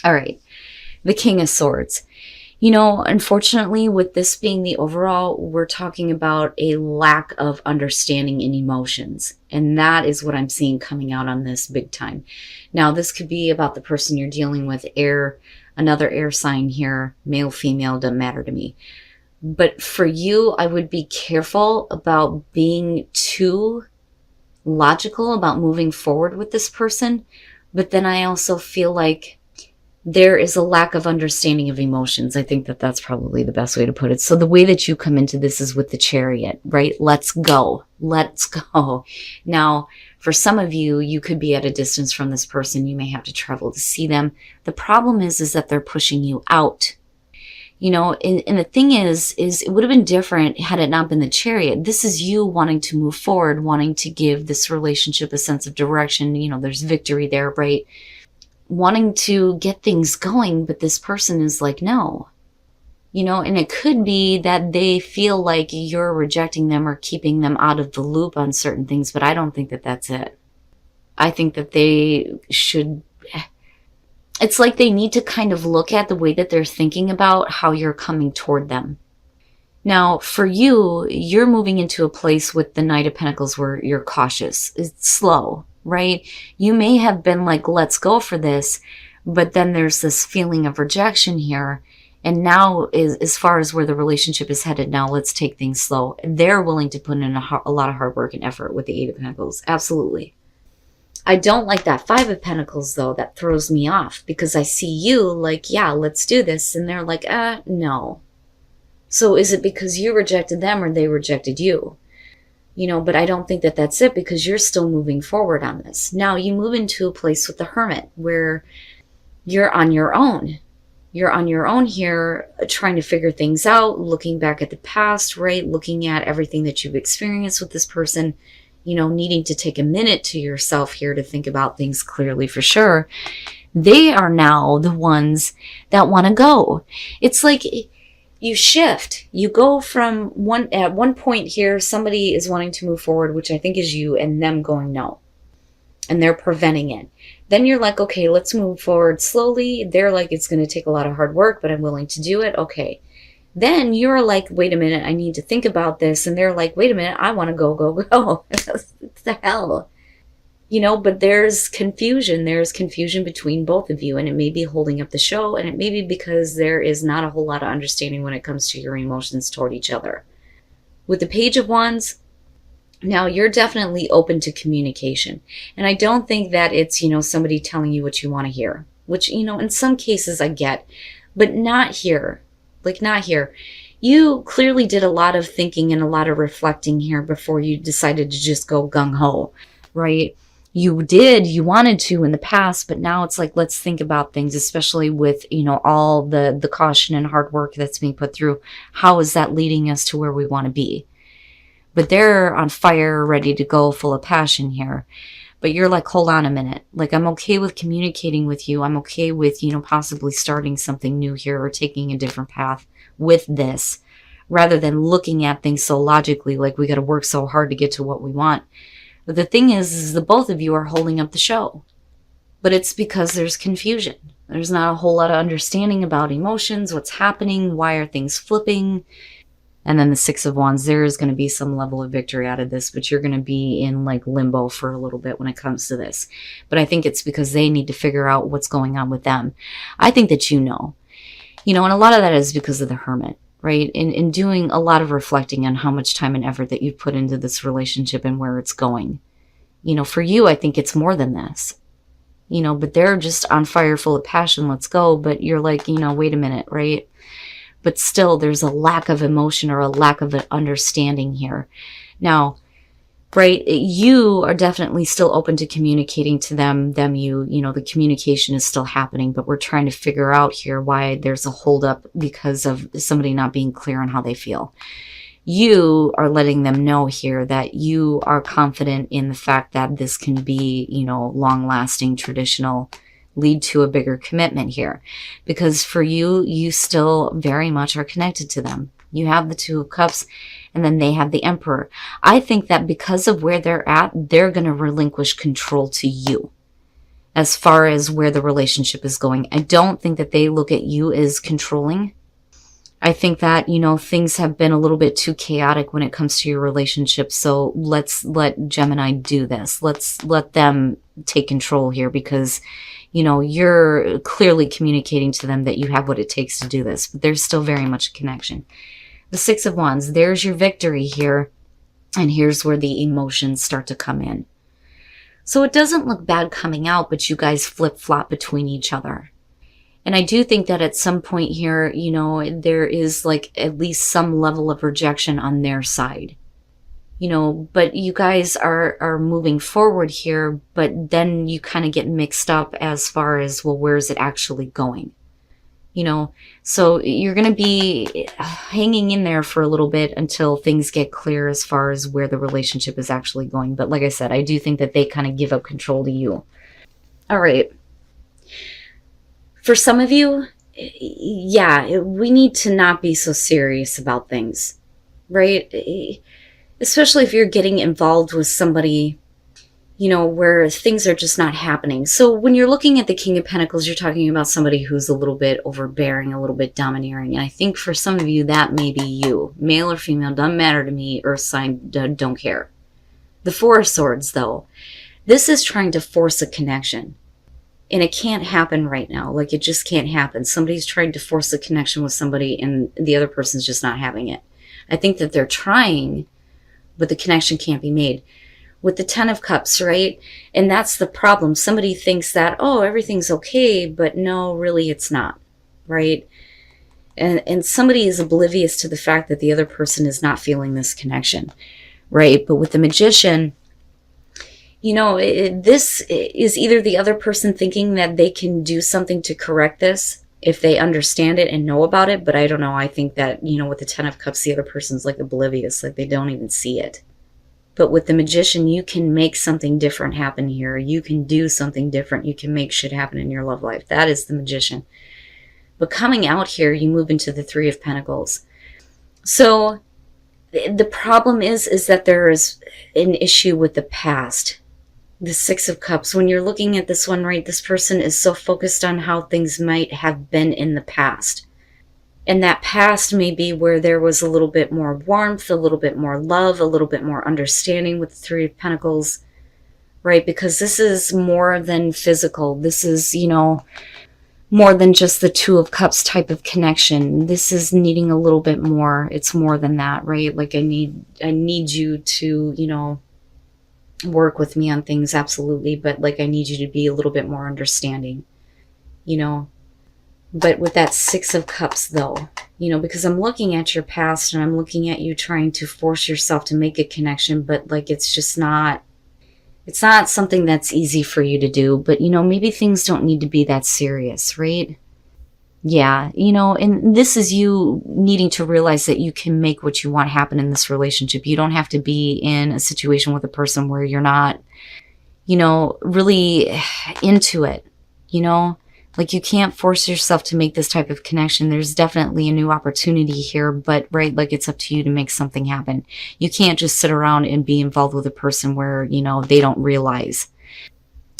All right. The King of Swords. You know, unfortunately, with this being the overall, we're talking about a lack of understanding in emotions. And that is what I'm seeing coming out on this big time. Now, this could be about the person you're dealing with, air, another air sign here, male, female, doesn't matter to me. But for you, I would be careful about being too logical about moving forward with this person. But then I also feel like there is a lack of understanding of emotions. I think that that's probably the best way to put it. So the way that you come into this is with the Chariot, right? Let's go. Let's go. Now, for some of you, you could be at a distance from this person. You may have to travel to see them. The problem is that they're pushing you out. You know, and the thing is it would have been different had it not been the Chariot. This is you wanting to move forward, wanting to give this relationship a sense of direction. You know, there's victory there, right? Wanting to get things going, but this person is like, no. You know, and it could be that they feel like you're rejecting them or keeping them out of the loop on certain things, but I don't think that that's it. I think that they should... It's like they need to kind of look at the way that they're thinking about how you're coming toward them. Now, for you, you're moving into a place with the Knight of Pentacles where you're cautious. It's slow, right? You may have been like, let's go for this, but then there's this feeling of rejection here. And now, as far as where the relationship is headed now, let's take things slow. They're willing to put in a lot of hard work and effort with the Eight of Pentacles. Absolutely. I don't like that Five of Pentacles, though. That throws me off because I see you like, yeah, let's do this. And they're like, no. So is it because you rejected them or they rejected you? You know, but I don't think that that's it because you're still moving forward on this. Now you move into a place with the Hermit where you're on your own. You're on your own here trying to figure things out, looking back at the past, right? Looking at everything that you've experienced with this person. You know, needing to take a minute to yourself here to think about things clearly for sure. They are now the ones that want to go. It's like you shift. You go from at one point here, somebody is wanting to move forward, which I think is you, and them going no. And they're preventing it. Then you're like, okay, let's move forward slowly. They're like, it's going to take a lot of hard work, but I'm willing to do it. Okay. Then you're like, wait a minute, I need to think about this. And they're like, wait a minute, I want to go, go, go. What the hell? You know, but there's confusion. There's confusion between both of you. And it may be holding up the show. And it may be because there is not a whole lot of understanding when it comes to your emotions toward each other. With the Page of Wands, now you're definitely open to communication. And I don't think that it's, you know, somebody telling you what you want to hear. Which, you know, in some cases I get. But not here. Like, not here. You clearly did a lot of thinking and a lot of reflecting here before you decided to just go gung-ho, right? You wanted to in the past, but now it's like, let's think about things, especially with, you know, all the caution and hard work that's being put through. How is that leading us to where we want to be? But they're on fire, ready to go, full of passion here. But you're like, hold on a minute. Like, I'm okay with communicating with you. I'm okay with, you know, possibly starting something new here or taking a different path with this rather than looking at things so logically, like we got to work so hard to get to what we want. But the thing is the both of you are holding up the show. But it's because there's confusion. There's not a whole lot of understanding about emotions, what's happening, why are things flipping. And then the Six of Wands, there is going to be some level of victory out of this, but you're going to be in like limbo for a little bit when it comes to this. But I think it's because they need to figure out what's going on with them. I think that you know, and a lot of that is because of the Hermit, right? In doing a lot of reflecting on how much time and effort that you've put into this relationship and where it's going. You know, for you, I think it's more than this, but they're just on fire, full of passion. Let's go. But you're like, wait a minute, right? But still, there's a lack of emotion or a lack of understanding here. Now, right, you are definitely still open to communicating to them, the communication is still happening, but we're trying to figure out here why there's a holdup because of somebody not being clear on how they feel. You are letting them know here that you are confident in the fact that this can be, long-lasting, traditional, lead to a bigger commitment here. Because for you, you still very much are connected to them. You have the Two of Cups, and then they have the Emperor. I think that because of where they're at, they're going to relinquish control to you. as far as where the relationship is going. I don't think that they look at you as controlling. I think that, you know, things have been a little bit too chaotic when it comes to your relationship. So let's let Gemini do this. Let's let them take control here, because, you know, you're clearly communicating to them that you have what it takes to do this. But there's still very much a connection. The Six of Wands, there's your victory here. And here's where the emotions start to come in. So it doesn't look bad coming out, but you guys flip-flop between each other. And I do think that at some point here, you know, there is like at least some level of rejection on their side. You know, but you guys are moving forward here, but then you kind of get mixed up as far as, well, where is it actually going? You know, so you're going to be hanging in there for a little bit until things get clear as far as where the relationship is actually going. But like I said, I do think that they kind of give up control to you. All right. For some of you, yeah, we need to not be so serious about things, right? Especially if you're getting involved with somebody, you know, where things are just not happening. So when you're looking at the King of Pentacles, you're talking about somebody who's a little bit overbearing, a little bit domineering. And I think for some of you, that may be you. Male or female, doesn't matter to me. Earth sign, don't care. The Four of Swords, though, this is trying to force a connection. And it can't happen right now. Like, it just can't happen. Somebody's trying to force a connection with somebody and the other person's just not having it. I think that they're trying, but the connection can't be made. With the Ten of Cups, right? And that's the problem. Somebody thinks that, oh, everything's okay, but no, really it's not, right? And somebody is oblivious to the fact that the other person is not feeling this connection, right? But with the Magician, you know, this is either the other person thinking that they can do something to correct this if they understand it and know about it. But I don't know. I think that, you know, with the Ten of Cups, the other person's like oblivious, like they don't even see it. But with the Magician, you can make something different happen here. You can do something different. You can make shit happen in your love life. That is the Magician. But coming out here, you move into the Three of Pentacles. So the problem is that there is an issue with the past. The Six of Cups, when you're looking at this one, right, this person is so focused on how things might have been in the past. And that past may be where there was a little bit more warmth, a little bit more love, a little bit more understanding with the Three of Pentacles, right? Because this is more than physical. This is, you know, more than just the Two of Cups type of connection. This is needing a little bit more. It's more than that, right? Like I need you to, you know, work with me on things, absolutely. But like I need you to be a little bit more understanding, you know. But with that Six of Cups, though, you know, because I'm looking at your past and I'm looking at you trying to force yourself to make a connection, but like it's just not, it's not something that's easy for you to do. But, you know, maybe things don't need to be that serious, right? Yeah, you know, and this is you needing to realize that you can make what you want happen in this relationship. You don't have to be in a situation with a person where you're not, you know, really into it, you know? Like, you can't force yourself to make this type of connection. There's definitely a new opportunity here, but, right, like, it's up to you to make something happen. You can't just sit around and be involved with a person where, you know, they don't realize.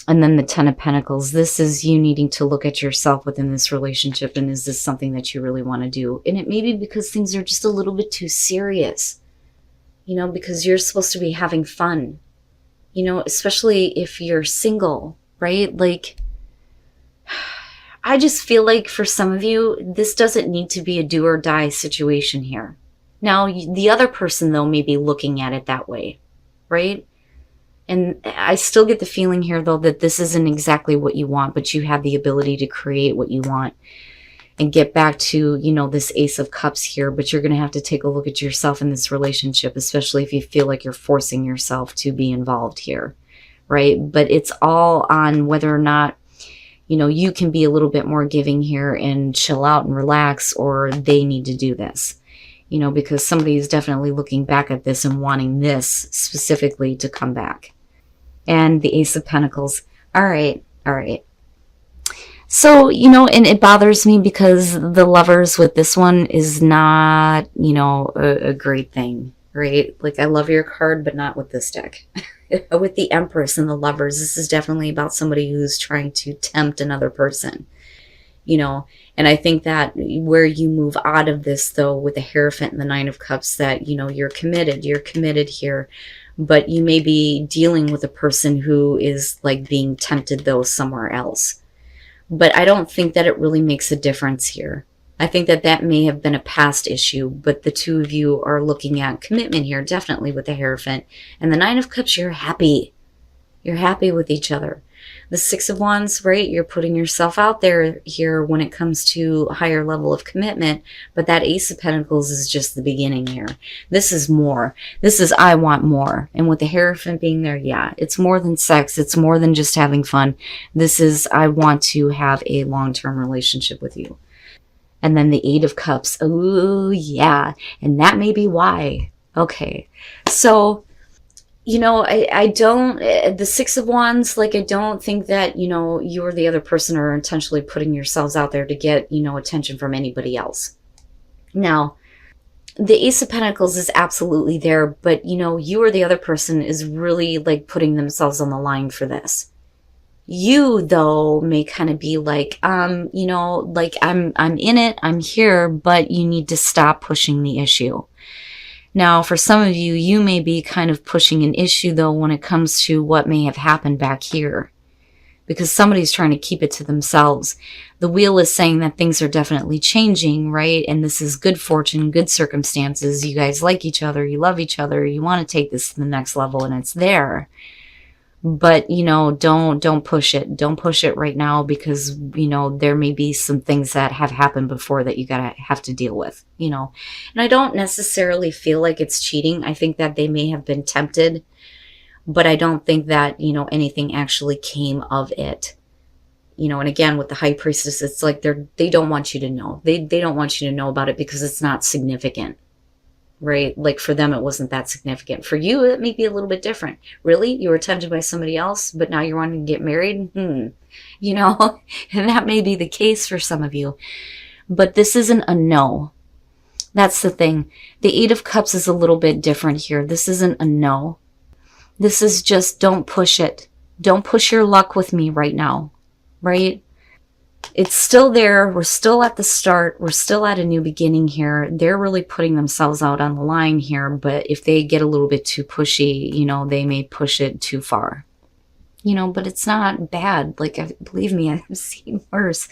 And then the Ten of Pentacles. This is you needing to look at yourself within this relationship, and is this something that you really want to do? And it may be because things are just a little bit too serious, you know, because you're supposed to be having fun, you know, especially if you're single, right? Like, I just feel like for some of you, this doesn't need to be a do or die situation here. Now, the other person, though, may be looking at it that way, right? And I still get the feeling here, though, that this isn't exactly what you want, but you have the ability to create what you want and get back to, you know, this Ace of Cups here. But you're going to have to take a look at yourself in this relationship, especially if you feel like you're forcing yourself to be involved here, right? But it's all on whether or not, you know, you can be a little bit more giving here and chill out and relax, or they need to do this, you know, because somebody is definitely looking back at this and wanting this specifically to come back. And the Ace of Pentacles. All right. All right. So, you know, and it bothers me because the Lovers with this one is not, you know, a great thing, right? Like, I love your card, but not with this deck. with the Empress and the Lovers, this is definitely about somebody who's trying to tempt another person, you know. And I think that where you move out of this, though, with the Hierophant and the Nine of Cups, that, you know, you're committed here, but you may be dealing with a person who is like being tempted, though, somewhere else. But I don't think that it really makes a difference here. I think that that may have been a past issue, but the two of you are looking at commitment here, definitely with the Hierophant. And the Nine of Cups, you're happy. You're happy with each other. The Six of Wands, right? You're putting yourself out there here when it comes to a higher level of commitment. But that Ace of Pentacles is just the beginning here. This is more. This is I want more. And with the Hierophant being there, yeah, it's more than sex. It's more than just having fun. This is I want to have a long-term relationship with you. And then the Eight of Cups. Oh, yeah. And that may be why. Okay. So, you know, I don't, the Six of Wands, like, I don't think that, you know, you or the other person are intentionally putting yourselves out there to get, you know, attention from anybody else. Now, the Ace of Pentacles is absolutely there, but, you know, you or the other person is really, like, putting themselves on the line for this. You, though, may kind of be like, you know, like, I'm in it, I'm here, but you need to stop pushing the issue. Now, for some of you, you may be kind of pushing an issue, though, when it comes to what may have happened back here, because somebody's trying to keep it to themselves. The Wheel is saying that things are definitely changing, right? And this is good fortune, good circumstances. You guys like each other, you love each other, you want to take this to the next level, and it's there. But, you know, don't push it. Don't push it right now, because, you know, there may be some things that have happened before that you have to deal with, you know. And I don't necessarily feel like it's cheating. I think that they may have been tempted, but I don't think that, you know, anything actually came of it. You know, and again, with the High Priestess, it's like they don't want you to know. They don't want you to know about it because it's not significant. Right? Like, for them, it wasn't that significant. For you, it may be a little bit different. Really? You were tempted by somebody else, but now you're wanting to get married? You know, and that may be the case for some of you. But this isn't a no. That's the thing. The Eight of Cups is a little bit different here. This isn't a no. This is just, don't push it. Don't push your luck with me right now. Right? It's still there. We're still at the start. We're still at a new beginning here. They're really putting themselves out on the line here. But if they get a little bit too pushy, you know, they may push it too far. You know, but it's not bad. Like, believe me, I've seen worse.